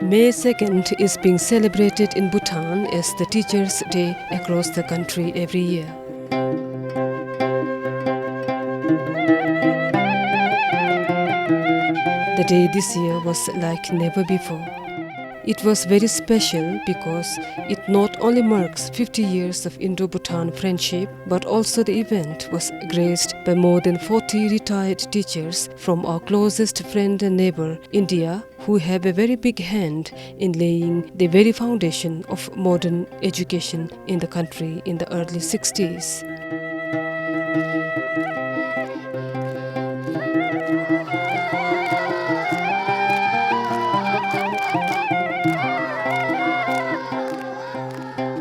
May 2nd is being celebrated in Bhutan as the Teachers' Day across the country every year. The day this year was like never before. It was very special because it not only marks 50 years of Indo-Bhutan friendship, but also the event was graced by more than 40 retired teachers from our closest friend and neighbor, India, who have a very big hand in laying the very foundation of modern education in the country in the early 60s.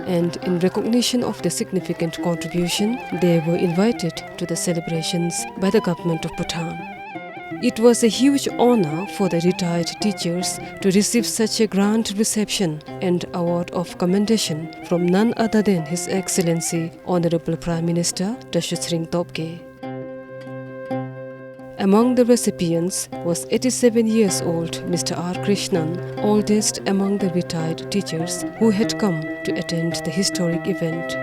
And in recognition of their significant contribution, they were invited to the celebrations by the government of Bhutan. It was a huge honor for the retired teachers to receive such a grand reception and award of commendation from none other than His Excellency Honorable Prime Minister Dashusring Topge. Among the recipients was 87 years old Mr. R. Krishnan, oldest among the retired teachers who had come to attend the historic event.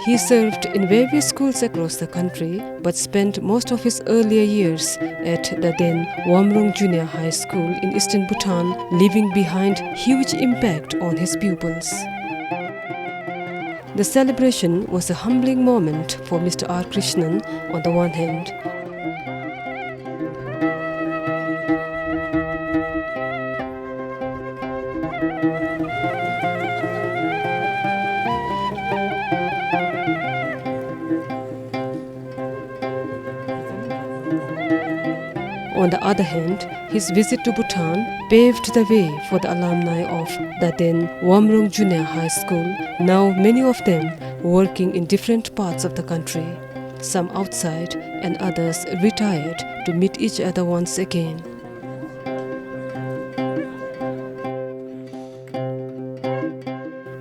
He served in various schools across the country, but spent most of his earlier years at the then Wamrung Junior High School in eastern Bhutan, leaving behind huge impact on his pupils. The celebration was a humbling moment for Mr. R. Krishnan on the one hand. On the other hand, his visit to Bhutan paved the way for the alumni of the then Wamrung Junior High School, now many of them working in different parts of the country, some outside and others retired to meet each other once again.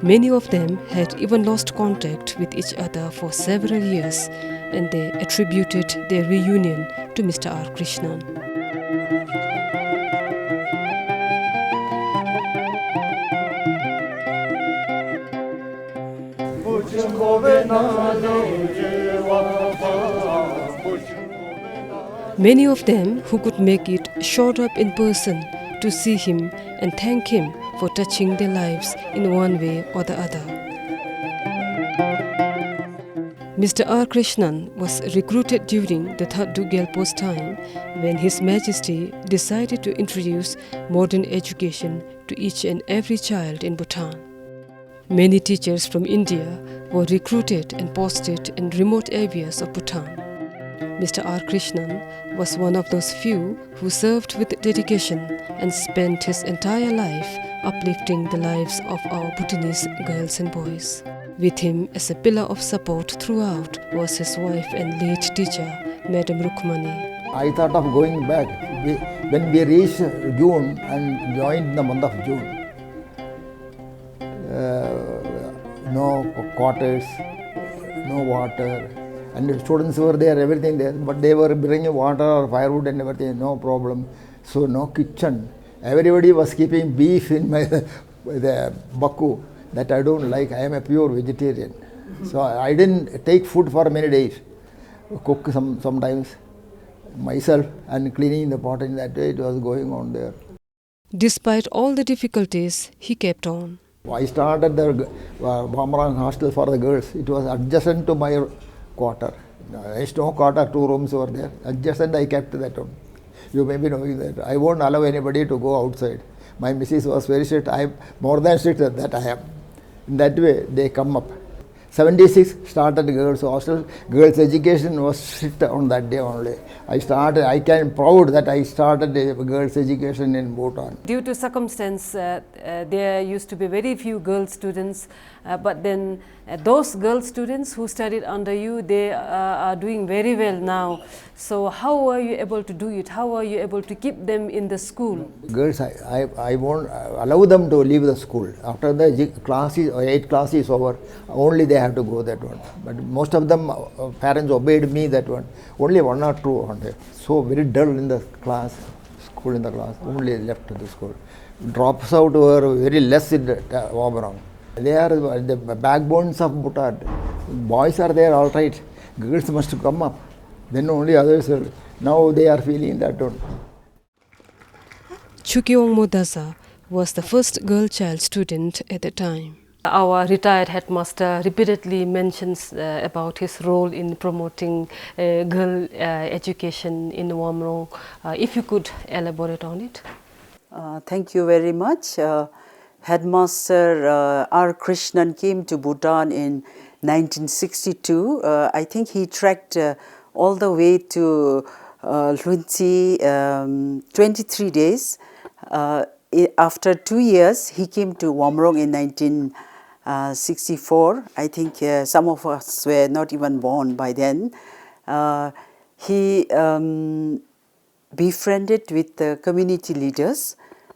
Many of them had even lost contact with each other for several years, and they attributed their reunion to Mr. R. Krishnan. Many of them who could make it showed up in person to see him and thank him for touching their lives in one way or the other. Mr. R. Krishnan was recruited during the Third Gyalpo's time, when His Majesty decided to introduce modern education to each and every child in Bhutan. Many teachers from India were recruited and posted in remote areas of Bhutan. Mr. R. Krishnan was one of those few who served with dedication and spent his entire life uplifting the lives of our Bhutanese girls and boys. With him as a pillar of support throughout was his wife and late teacher, Madam Rukmani. I thought of going back when we reached June and joined the month of June. No quarters, no water, and the students were there, everything there, but they were bringing water or firewood and everything, no problem. So no kitchen. Everybody was keeping beef in the baku, that I don't like. I am a pure vegetarian. So I didn't take food for many days. Cook sometimes myself and cleaning the pot, in that way it was going on there. Despite all the difficulties, he kept on. I started the Bamrang hostel for the girls. It was adjacent to my quarter. There is no quarter, 2 rooms were there. Adjacent, I kept that one. You may be knowing that. I won't allow anybody to go outside. My missus was very strict. I am more than strict than that I am. In that way, they come up. 76 started girls hostel. Girls education was strict on that day only. I can proud that I started girls education in Bhutan. Due to circumstance, there used to be very few girl students, but then those girl students who studied under you, they are doing very well now. So how were you able to do it? How were you able to keep them in the school? Girls, I won't allow them to leave the school. After the classes, 8 classes over, only they have to go that one. But most of them, parents obeyed me that one. Only 1 or 2 only. So very dull in the class, school in the class, only left to the school. Drops out were very less in the Wabarang. They are the backbones of Bhutan. Boys are there all right. Girls must come up. Then only others will. Now they are feeling that one. Chukyong Modasa was the first girl child student at the time. Our retired headmaster repeatedly mentions about his role in promoting girl education in Wamrong. If you could elaborate on it. Thank you very much. Headmaster R. Krishnan came to Bhutan in 1962. I think he trekked all the way to Lunti, 23 days. After 2 years, he came to Wamrong in 1964. I think some of us were not even born by then. He befriended with the community leaders.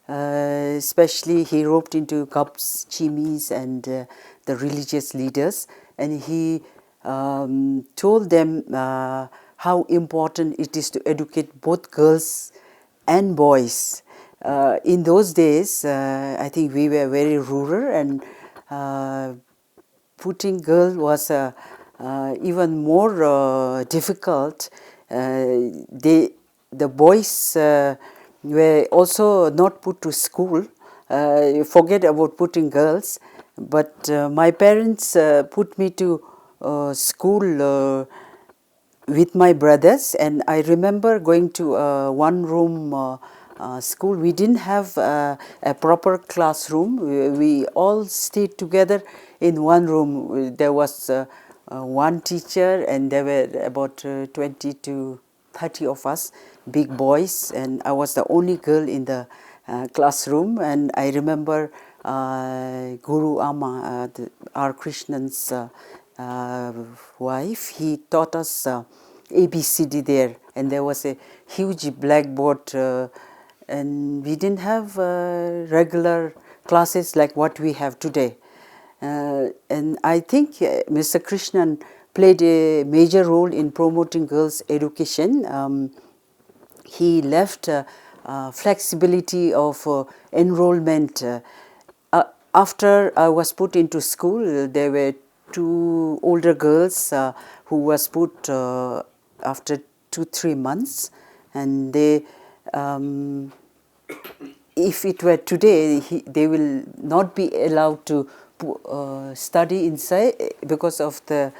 Especially he roped into Gups, Chimis and the religious leaders, and he told them how important it is to educate both girls and boys. In those days, I think we were very rural, and putting girl was even more difficult. The boys were also not put to school. Forget about putting girls, but my parents put me to school with my brothers, and I remember going to a one-room school. We didn't have a proper classroom. We all stayed together in one room. There was one teacher, and there were about 20 to 30 of us, big boys, and I was the only girl in the classroom. And I remember Guru Amma, our Krishnan's wife, he taught us ABCD there, and there was a huge blackboard, and we didn't have regular classes like what we have today. And I think Mr. Krishnan played a major role in promoting girls' education. He left flexibility of enrollment. After I was put into school, there were 2 older girls who was put after 2-3 months, and they, if it were today, they will not be allowed to study inside because of the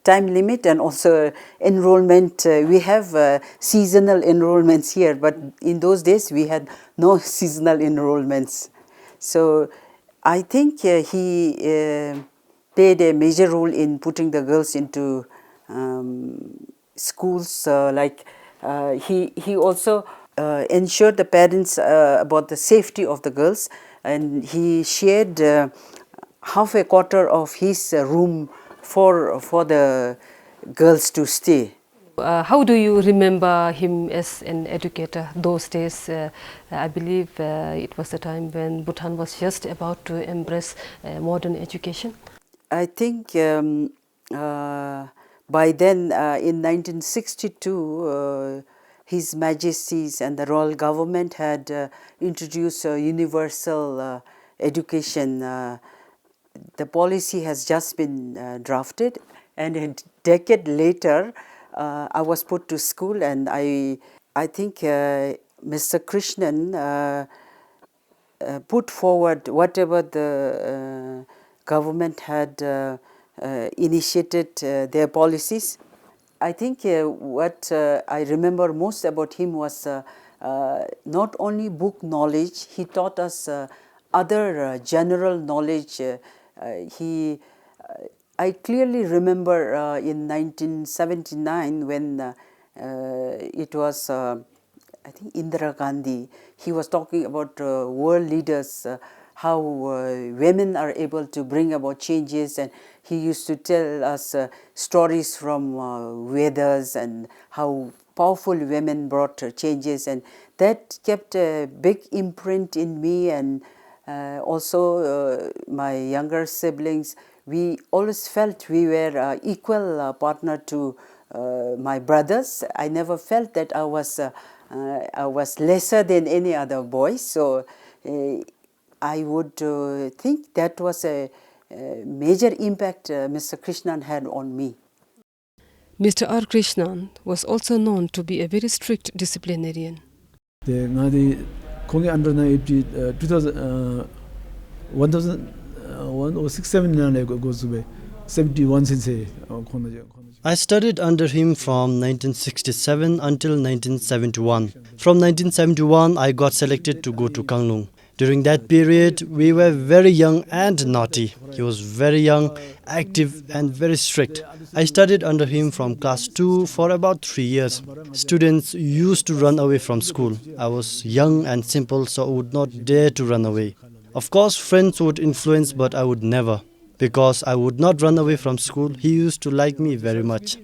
time limit and also enrollment. We have seasonal enrollments here, but in those days we had no seasonal enrollments. So I think he played a major role in putting the girls into schools. He also ensured the parents about the safety of the girls, and he shared half a quarter of his room for the girls to stay. How do you remember him as an educator those days? I believe it was the time when Bhutan was just about to embrace modern education. I think by then, in 1962, His Majesty's and the royal government had introduced universal education. The policy has just been drafted, and a decade later, I was put to school, and I think Mr. Krishnan put forward whatever the government had initiated their policies. I think what I remember most about him was not only book knowledge, he taught us other general knowledge. I clearly remember in 1979 when it was I think Indira Gandhi, he was talking about world leaders, how women are able to bring about changes, and he used to tell us stories from Vedas and how powerful women brought changes, and that kept a big imprint in me and also my younger siblings. We always felt we were equal partner to my brothers. I never felt that I was lesser than any other boy. So I would think that was a major impact Mr. Krishnan had on me. Mr. R. Krishnan was also known to be a very strict disciplinarian. The ngadi kongi under na 2000 1006 goes to 71 since I studied under him from 1967 until 1971. From 1971, I got selected to go to Kanglung. During that period, we were very young and naughty. He was very young, active and very strict. I studied under him from class 2 for about 3 years. Students used to run away from school. I was young and simple, so I would not dare to run away. Of course, friends would influence, but I would never. Because I would not run away from school, he used to like me very much.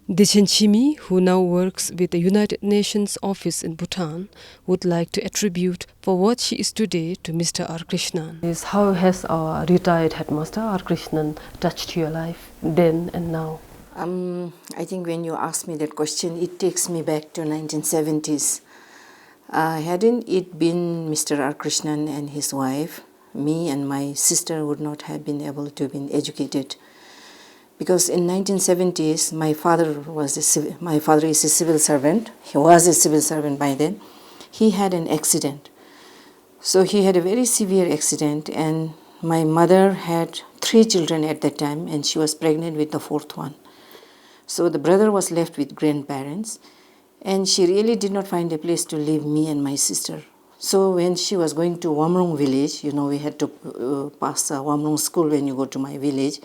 Dechenchimi, who now works with the United Nations office in Bhutan, would like to attribute for what she is today to Mr. R. Krishnan. How has our retired headmaster R. Krishnan touched your life then and now? I think when you ask me that question, it takes me back to 1970s. Hadn't it been Mr. R. Krishnan and his wife, me and my sister would not have been able to be educated. Because in 1970s, my father is a civil servant. He was a civil servant by then. He had an accident. So he had a very severe accident, and my mother had 3 children at that time, and she was pregnant with the 4th one. So the brother was left with grandparents, and she really did not find a place to leave me and my sister. So when she was going to Wamrong village, we had to pass Wamrong school when you go to my village,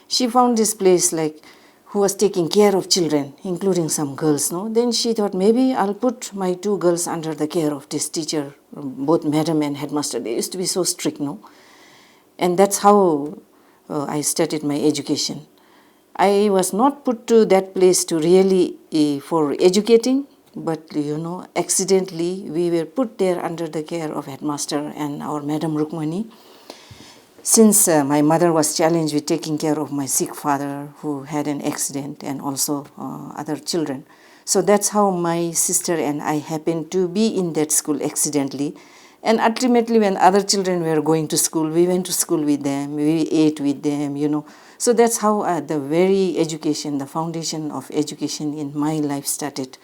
she found this place who was taking care of children, including some girls. No? Then she thought, maybe I'll put my 2 girls under the care of this teacher, both madam and headmaster. They used to be so strict, no? And that's how I started my education. I was not put to that place to really for educating, but accidentally we were put there under the care of headmaster and our Madam Rukmani. Since my mother was challenged with taking care of my sick father who had an accident and also other children. So that's how my sister and I happened to be in that school accidentally. And ultimately when other children were going to school, we went to school with them, we ate with them, So that's how the very education, the foundation of education in my life started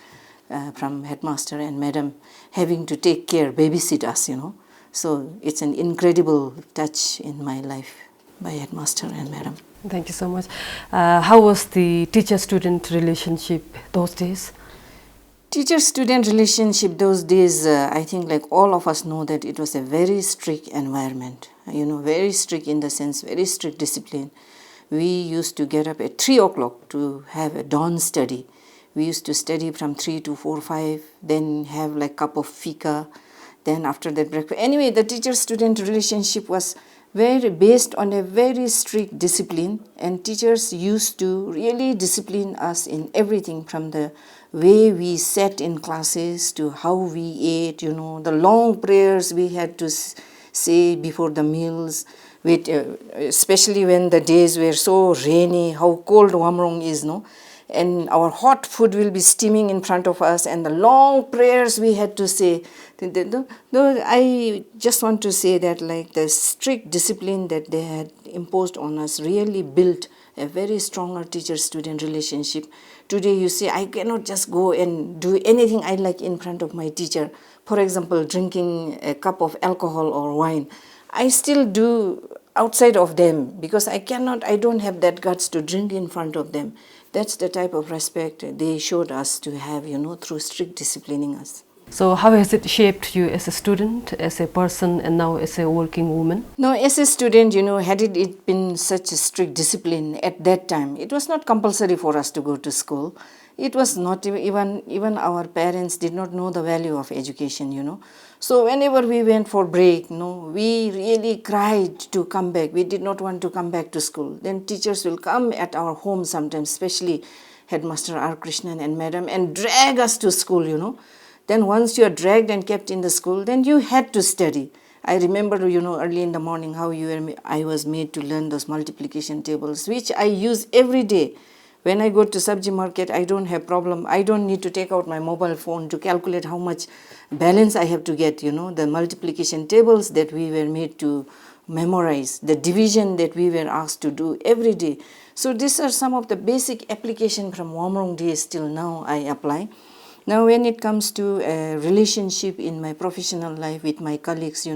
from headmaster and madam having to take care, babysit us, So it's an incredible touch in my life by headmaster and madam. Thank you so much. How was the teacher-student relationship those days? Teacher-student relationship those days, I think all of us know that it was a very strict environment. Very strict in the sense, very strict discipline. We used to get up at 3 o'clock to have a dawn study. We used to study from 3 to 4, 5, then have cup of fika. Then after that breakfast. Anyway, the teacher-student relationship was very based on a very strict discipline, and teachers used to really discipline us in everything from the way we sat in classes to how we ate, the long prayers we had to say before the meals, especially when the days were so rainy, how cold Wamrong is, no? and our hot food will be steaming in front of us, and the long prayers we had to say. I just want to say that like the strict discipline that they had imposed on us really built a very stronger teacher-student relationship. Today you say, I cannot just go and do anything I like in front of my teacher. For example, drinking a cup of alcohol or wine. I still do outside of them because I don't have that guts to drink in front of them. That's the type of respect they showed us to have, through strict disciplining us. So how has it shaped you as a student, as a person, and now as a working woman? No, as a student, had it been such a strict discipline at that time, it was not compulsory for us to go to school. It was not even our parents did not know the value of education, So whenever we went for break, we really cried to come back. We did not want to come back to school. Then teachers will come at our home sometimes, especially Headmaster R. Krishnan and Madam, and drag us to school, Then once you are dragged and kept in the school, then you had to study. I remember, early in the morning how I was made to learn those multiplication tables, which I use every day. When I go to Sabji market, I don't have problem. I don't need to take out my mobile phone to calculate how much balance I have to get, the multiplication tables that we were made to memorize, the division that we were asked to do every day. So these are some of the basic application from Wamrong days till now I apply. Now when it comes to a relationship in my professional life with my colleagues,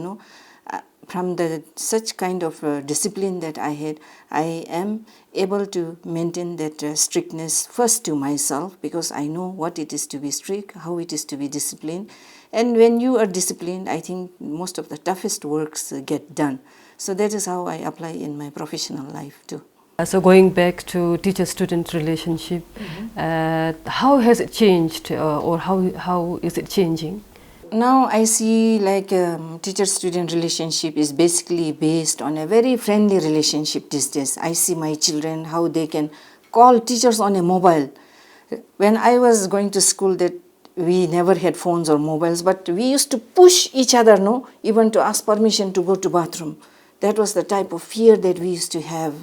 from such kind of discipline that I had, I am able to maintain that strictness first to myself because I know what it is to be strict, how it is to be disciplined. And when you are disciplined, I think most of the toughest works get done. So that is how I apply in my professional life too. So going back to teacher-student relationship, how has it changed or how is it changing? Now I see like teacher-student relationship is basically based on a very friendly relationship these days. I see my children, how they can call teachers on a mobile. When I was going to school, that we never had phones or mobiles, but we used to push each other, even to ask permission to go to bathroom. That was the type of fear that we used to have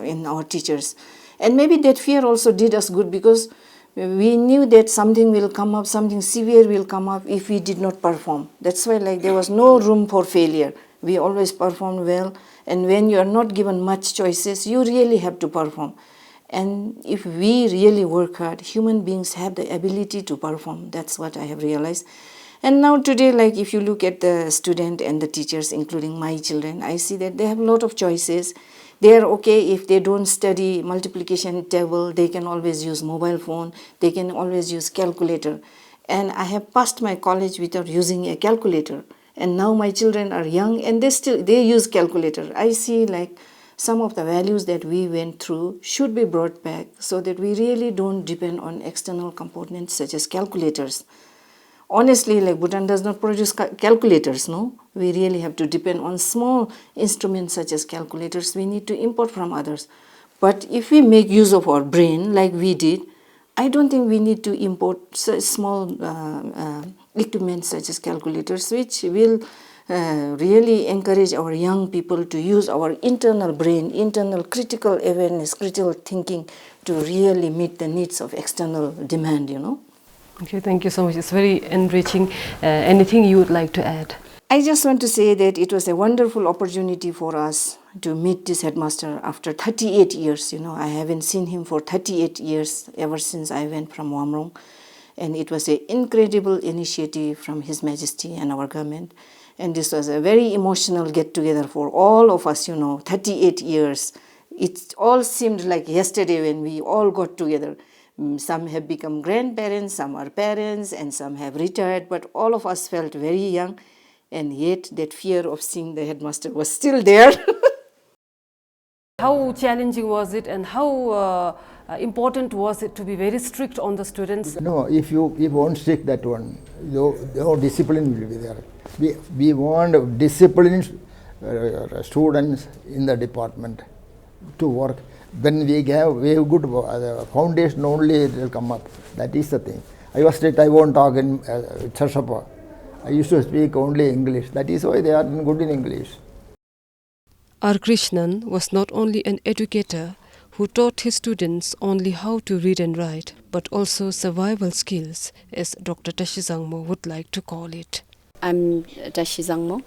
in our teachers. And maybe that fear also did us good because we knew that something will come up, something severe will come up if we did not perform. That's why there was no room for failure. We always performed well, and when you are not given much choices, you really have to perform. And if we really work hard, human beings have the ability to perform. That's what I have realized. And now today, if you look at the student and the teachers, including my children, I see that they have a lot of choices. They are okay if they don't study multiplication table, they can always use mobile phone, they can always use calculator. And I have passed my college without using a calculator. And now my children are young and they use calculator. I see some of the values that we went through should be brought back so that we really don't depend on external components such as calculators. Honestly, Bhutan does not produce calculators, no? We really have to depend on small instruments such as calculators. We need to import from others. But if we make use of our brain like we did, I don't think we need to import small equipment such as calculators, which will really encourage our young people to use our internal brain, internal critical awareness, critical thinking to really meet the needs of external demand, Okay, thank you so much. It's very enriching. Anything you would like to add? I just want to say that it was a wonderful opportunity for us to meet this headmaster after 38 years. I haven't seen him for 38 years ever since I went from Wamrong. And it was an incredible initiative from His Majesty and our government. And this was a very emotional get-together for all of us, 38 years. It all seemed like yesterday when we all got together. Some have become grandparents, some are parents, and some have retired, but all of us felt very young, and yet that fear of seeing the headmaster was still there. How challenging was it, and how important was it to be very strict on the students? No, if you won't stick that one, your discipline will be there. We want disciplined students in the department to work. When we have good foundation, only it will come up. That is the thing. I was strict, I won't talk in Chashapa. I used to speak only English. That is why they are good in English. R. Krishnan was not only an educator who taught his students only how to read and write, but also survival skills, as Dr. Tashi Zangmo would like to call it. I'm Tashi Zangmo,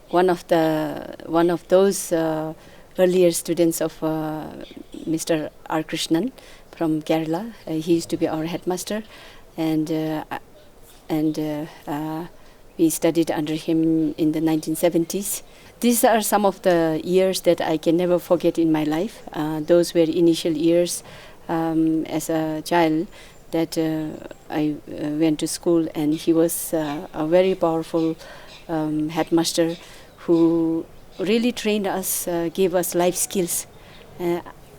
one of those earlier students of Mr. R. Krishnan from Kerala. He used to be our headmaster, and we studied under him in the 1970s. These are some of the years that I can never forget in my life. Those were initial years as a child that I went to school, and he was a very powerful headmaster who really trained us, gave us life skills.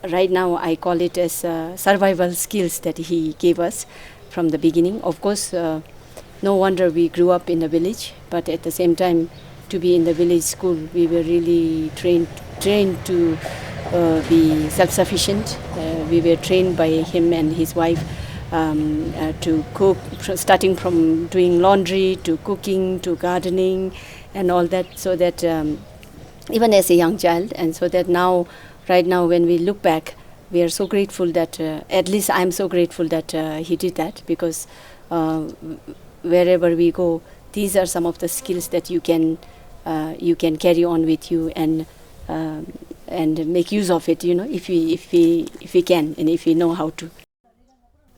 Right now I call it as survival skills that he gave us from the beginning. Of course, no wonder we grew up in a village, but at the same time, to be in the village school, we were really trained to be self-sufficient. We were trained by him and his wife to cook, starting from doing laundry to cooking to gardening and all that, so that even as a young child, and so that right now when we look back, we are so grateful that, at least I'm so grateful that he did that, because wherever we go, these are some of the skills that you can carry on with you and make use of it, if we can and if we know how to.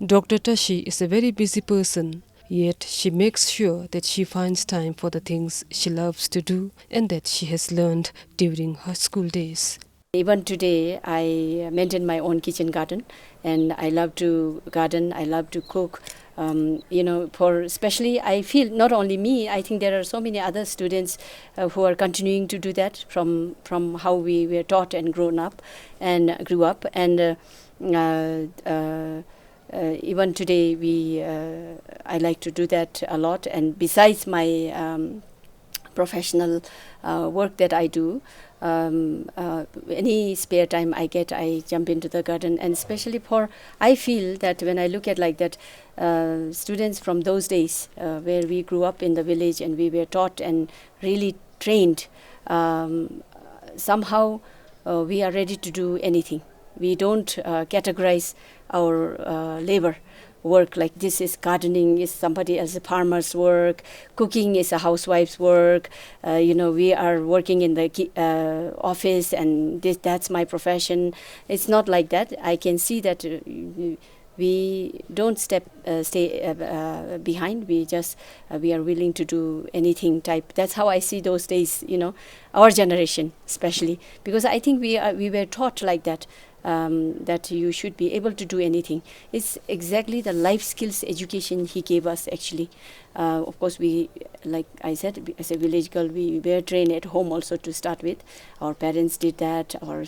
Dr. Tashi is a very busy person, yet she makes sure that she finds time for the things she loves to do and that she has learned during her school days. Even today, I maintain my own kitchen garden, and I love to garden, I love to cook. For especially, I feel not only me, I think there are so many other students who are continuing to do that from how we were taught and grew up. And even today, I like to do that a lot. And besides my professional work that I do, any spare time I get, I jump into the garden. And especially I feel that when I look at like that, students from those days where we grew up in the village and we were taught and really trained, somehow we are ready to do anything. We don't categorize our labor work like this is gardening, is somebody else's farmer's work, cooking is a housewife's work, we are working in the office and that's my profession. It's not like that. I can see that we don't stay behind. We are willing to do anything type. That's how I see those days, our generation especially, because I think we were taught like that. That you should be able to do anything. It's exactly the life skills education he gave us, actually. Of course, we, like I said, as a village girl, we were trained at home also to start with. Our parents did that, our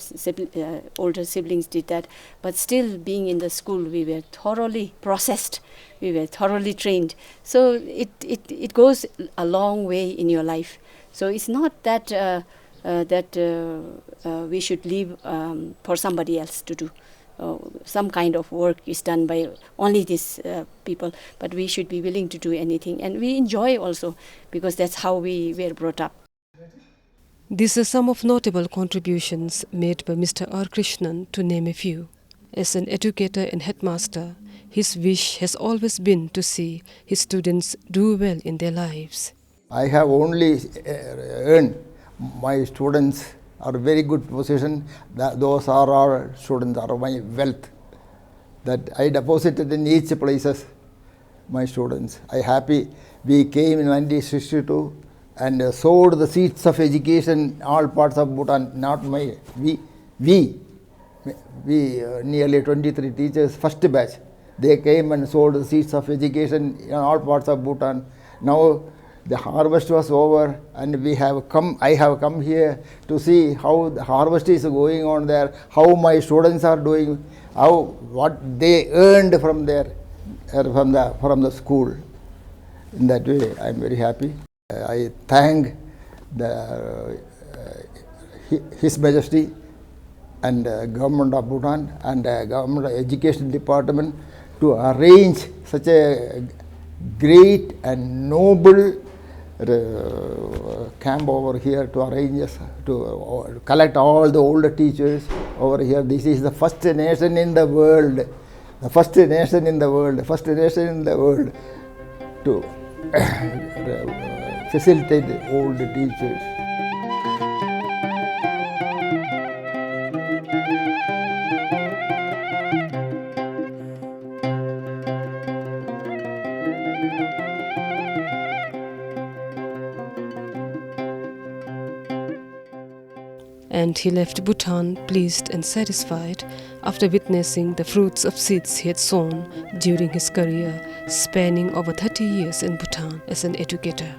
older siblings did that. But still, being in the school, we were thoroughly processed. We were thoroughly trained. So it goes a long way in your life. So it's not that we should leave for somebody else to do. Some kind of work is done by only these people, but we should be willing to do anything. And we enjoy also, because that's how we were brought up. These are some of notable contributions made by Mr. R. Krishnan, to name a few. As an educator and headmaster, his wish has always been to see his students do well in their lives. I have only earned my students are very good position. Those are our students, are my wealth that I deposited in each places. My students, I happy. We came in 1962 and sowed the seeds of education in all parts of Bhutan. Not my we nearly 23 teachers, first batch. They came and sowed the seeds of education in all parts of Bhutan. Now the harvest was over, and I have come here to see how the harvest is going on there, how my students are doing, what they earned from from the school. In that way, I am very happy. I thank His Majesty and Government of Bhutan and Government Education Department to arrange such a great and noble camp over here to arrange to collect all the older teachers over here. This is the first nation in the world, the first nation in the world, the first nation in the world to facilitate the older teachers. And he left Bhutan pleased and satisfied after witnessing the fruits of seeds he had sown during his career, spanning over 30 years in Bhutan as an educator.